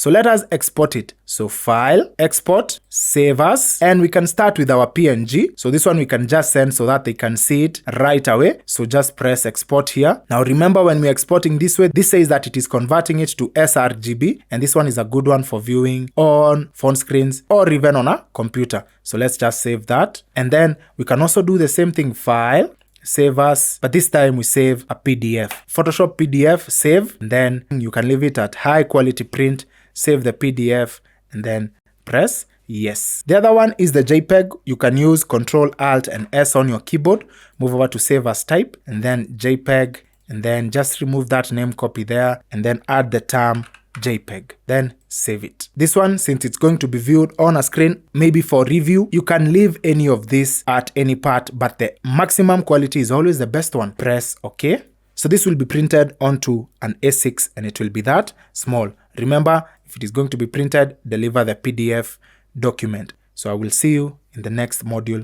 So let us export it. So File, Export, Save As, and we can start with our PNG. So this one we can just send so that they can see it right away. So just press Export here. Now remember, when we're exporting this way, this says that it is converting it to sRGB, and this one is a good one for viewing on phone screens or even on a computer. So let's just save that. And then we can also do the same thing, File, Save As, but this time we save a PDF. Photoshop PDF, save, and then you can leave it at high quality print, save the PDF, and then press yes. The other one is the JPEG. You can use Ctrl Alt and S on your keyboard, move over to Save As Type, and then JPEG, and then just remove that name copy there, and then add the term JPEG, then save it. This one, since it's going to be viewed on a screen, maybe for review, you can leave any of this at any part, but the maximum quality is always the best one. Press OK. So this will be printed onto an A6 and it will be that small. Remember, if it is going to be printed, deliver the PDF document. So I will see you in the next module.